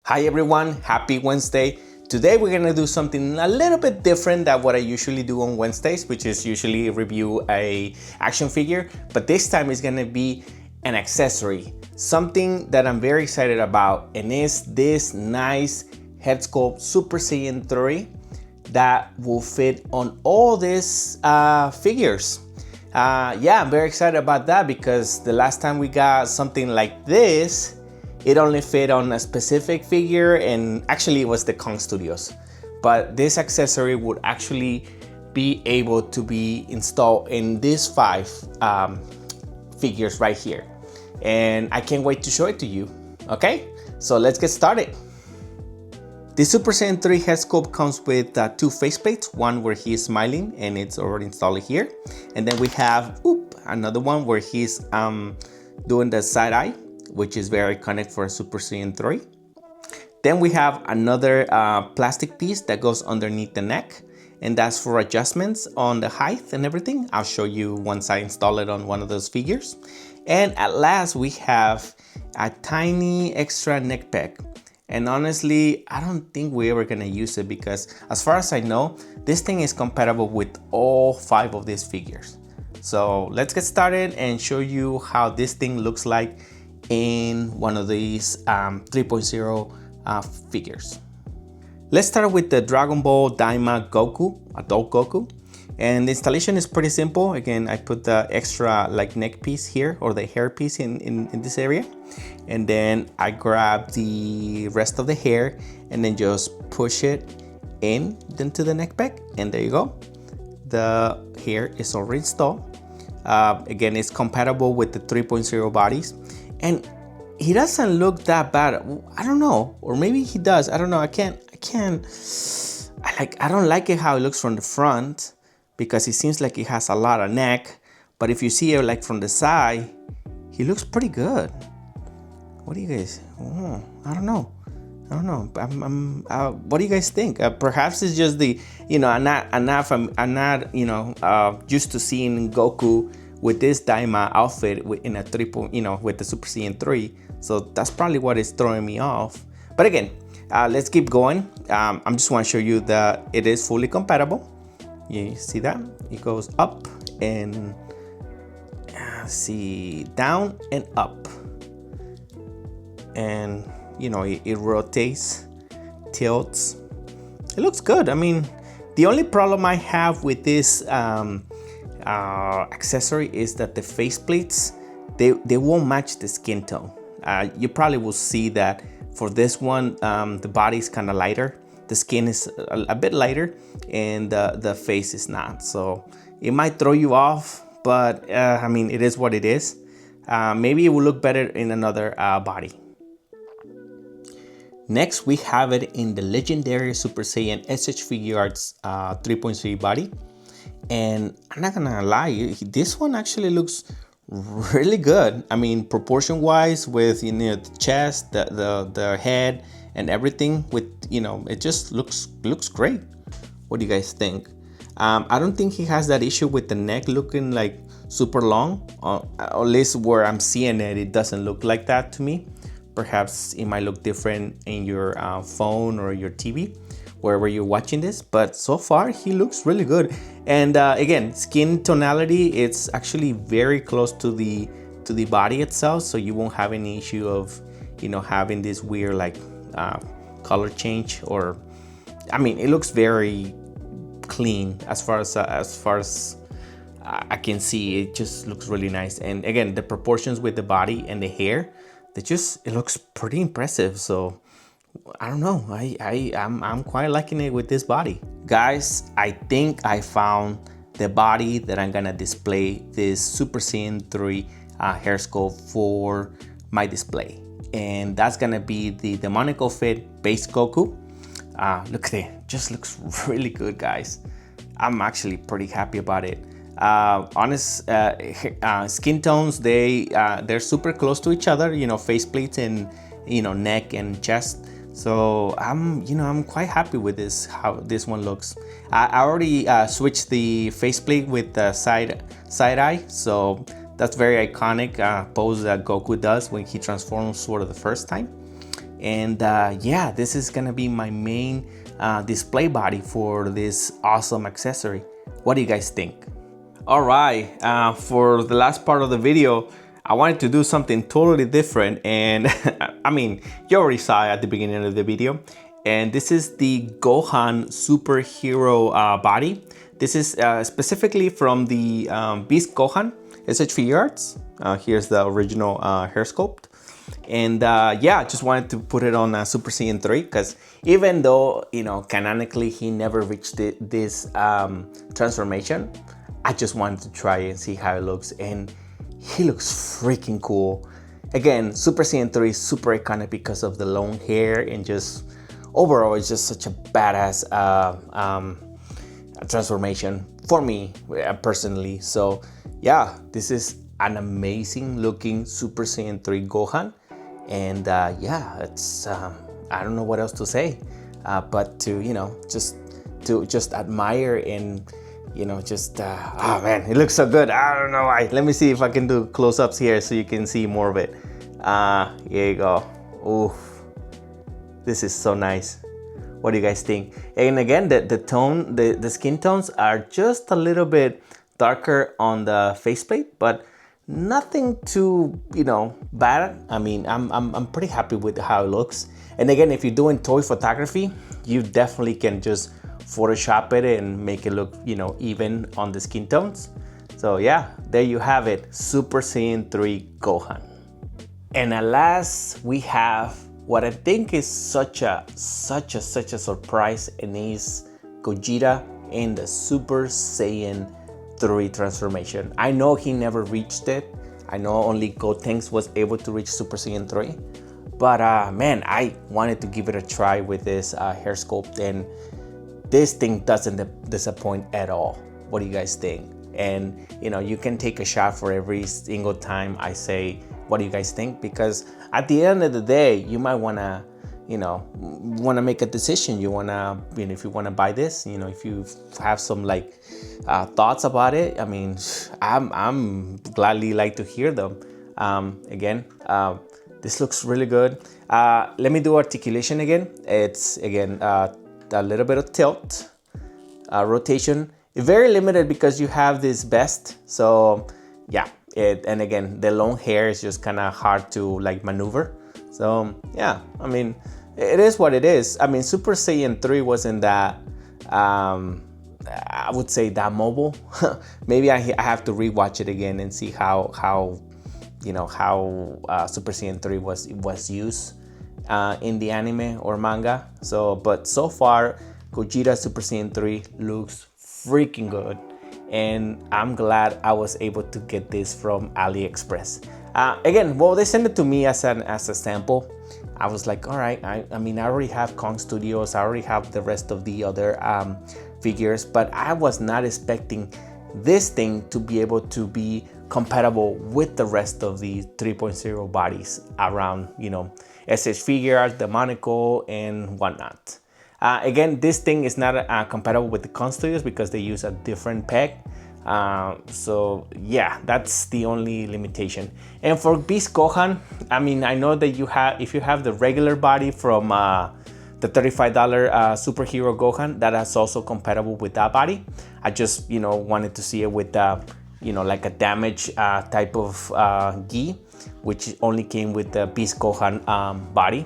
Hi everyone, happy Wednesday. Today we're gonna do something a little bit different than what I usually do on Wednesdays, which is usually review a action figure, but this time it's gonna be an accessory. Something that I'm very excited about, and is this nice head sculpt Super Saiyan 3 that will fit on all these figures. Yeah, I'm very excited about that because the last time we got something like this, it only fit on a specific figure, and actually it was the Kong Studios. But this accessory would actually be able to be installed in these 5 figures right here. And I can't wait to show it to you. Okay, so let's get started. The Super Saiyan 3 head sculpt comes with 2 faceplates, one where he is smiling and it's already installed here. And then we have another one where he's doing the side eye, which is very iconic for Super Saiyan 3. Then we have another plastic piece that goes underneath the neck, and that's for adjustments on the height and everything. I'll show you once I install it on one of those figures. And at last we have a tiny extra neck peg. And honestly, I don't think we're ever gonna use it because as far as I know, this thing is compatible with all 5 of these figures. So let's get started and show you how this thing looks like in one of these 3.0 figures. Let's start with the Dragon Ball Daima Goku, adult Goku. And the installation is pretty simple. Again, I put the extra like neck piece here, or the hair piece in this area. And then I grab the rest of the hair and then just push it into the neck peg. And there you go. The hair is already installed. Again, it's compatible with the 3.0 bodies. And he doesn't look that bad. I don't know, or maybe he does. I don't know. I don't like it how it looks from the front because it seems like it has a lot of neck. But if you see it like from the side, he looks pretty good. What do you guys? I don't know. What do you guys think? Perhaps it's just the, I'm not used to seeing Goku with this Daima outfit in a with the Super Saiyan 3. So that's probably what is throwing me off. But again, let's keep going. I'm just want to show you that it is fully compatible. You see that? It goes up and down and up. And it rotates, tilts. It looks good. I mean, the only problem I have with this accessory is that the faceplates, they won't match the skin tone. You probably will see that for this one, the body is kind of lighter, the skin is a bit lighter, and the face is not. So it might throw you off, but I mean, it is what it is. Maybe it will look better in another body. Next, we have it in the legendary Super Saiyan shfiguarts 3.3 body. And I'm not gonna lie, this one actually looks really good. I mean, proportion wise, with the chest, the head, and everything, with it just looks great. What do you guys think? I don't think he has that issue with the neck looking like super long, at least where I'm seeing it, it doesn't look like that to me. Perhaps it might look different in your phone or your TV, wherever you're watching this, but so far he looks really good. And again, skin tonality, it's actually very close to the body itself, so you won't have any issue of having this weird like color change. Or I mean, it looks very clean as far as I can see. It just looks really nice. And again, the proportions with the body and the hair, it looks pretty impressive. So I don't know, I'm quite liking it with this body. Guys, I think I found the body that I'm gonna display this Super Saiyan 3 hair sculpt for my display. And that's gonna be the Demonical Fit base Goku. Look at it, just looks really good, guys. I'm actually pretty happy about it. Skin tones, they're super close to each other, faceplates and neck and chest. So I'm quite happy with this, how this one looks. I already switched the faceplate with the side eye, so that's very iconic pose that Goku does when he transforms for the first time. And yeah, this is gonna be my main display body for this awesome accessory. What do you guys think? All right, for the last part of the video, I wanted to do something totally different, and I mean, you already saw it at the beginning of the video. And this is the Gohan superhero body. This is specifically from the Beast Gohan shfiguarts. Here's the original hair sculpt. And yeah, just wanted to put it on Super Saiyan 3 because even though, you know, canonically he never reached this transformation, I just wanted to try and see how it looks, and he looks freaking cool. Again, Super Saiyan 3 is super iconic because of the long hair, and just overall it's just such a badass transformation for me personally. So yeah, this is an amazing looking Super Saiyan 3 Gohan, and yeah, it's I don't know what else to say, but to, you know, just admire and, you know, just oh man, it looks so good. I don't know why. Let me see if I can do close-ups here so you can see more of it. Here you go. Ooh, this is so nice. What do you guys think? And again, the skin tones are just a little bit darker on the faceplate, but nothing too, you know, bad. I mean, I'm pretty happy with how it looks. And again, if you're doing toy photography, you definitely can just Photoshop it and make it look, you know, even on the skin tones. So yeah, there you have it, Super Saiyan 3 Gohan. And at last, we have what I think is such a surprise, and is Gogeta in the Super Saiyan 3 transformation. I know he never reached it. I know only Gotenks was able to reach Super Saiyan 3. But man, I wanted to give it a try with this hair sculpt, and this thing doesn't disappoint at all. What do you guys think? And you know, you can take a shot for every single time I say, what do you guys think? Because at the end of the day, you might wanna, you know, make a decision. You wanna, you know, if you wanna buy this, you know, if you have some like thoughts about it, I mean, I'm gladly like to hear them. Again, this looks really good. Let me do articulation again. It's again a little bit of tilt, rotation. Very limited because you have this vest. So yeah, and again, the long hair is just kind of hard to like maneuver. So yeah, I mean, it is what it is. I mean, Super Saiyan 3 wasn't that, I would say, that mobile. Maybe I have to rewatch it again and see how you know, how Super Saiyan 3 was used in the anime or manga. So, but so far, Gogeta Super Saiyan 3 looks freaking good, and I'm glad I was able to get this from AliExpress. Again, well, they sent it to me as a sample. I was like, all right, I mean, I already have Kong Studios, I already have the rest of the other figures, but I was not expecting this thing to be able to be compatible with the rest of the 3.0 bodies around, you know, shfiguarts, Demonico, and whatnot. Again, this thing is not compatible with the Kong Studios because they use a different peg. So yeah, that's the only limitation. And for Beast Gohan, I mean, I know that if you have the regular body from the $35 superhero Gohan, that is also compatible with that body. I just, you know, wanted to see it with you know, like a damaged type of gi, which only came with the Beast Gohan body.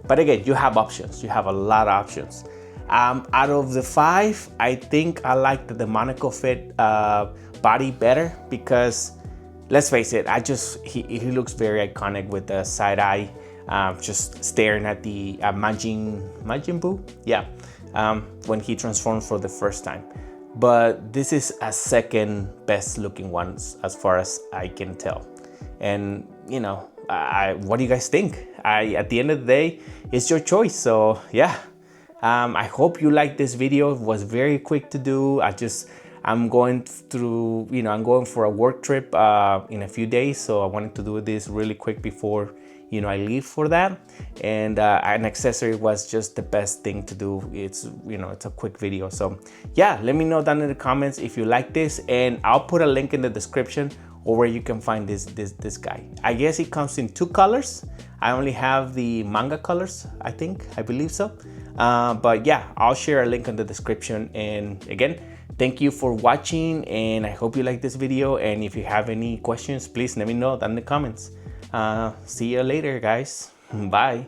But again, you have options. You have a lot of options. Out of the 5, I think I like the Demonico fit body better because, let's face it, he looks very iconic with the side eye, just staring at the Majin Buu, yeah, when he transformed for the first time. But this is a second best looking one as far as I can tell. And you know, what do you guys think? At the end of the day, it's your choice. So yeah, I hope you liked this video. It was very quick to do. I'm going through, you know, I'm going for a work trip in a few days, so I wanted to do this really quick before, you know, I leave for that. And an accessory was just the best thing to do. It's, you know, it's a quick video. So yeah, let me know down in the comments if you like this, and I'll put a link in the description or where you can find this guy. I guess it comes in 2 colors. I only have the manga colors, I believe so. But yeah, I'll share a link in the description. And again, thank you for watching, and I hope you like this video. And if you have any questions, please let me know down in the comments. See you later, guys. Bye.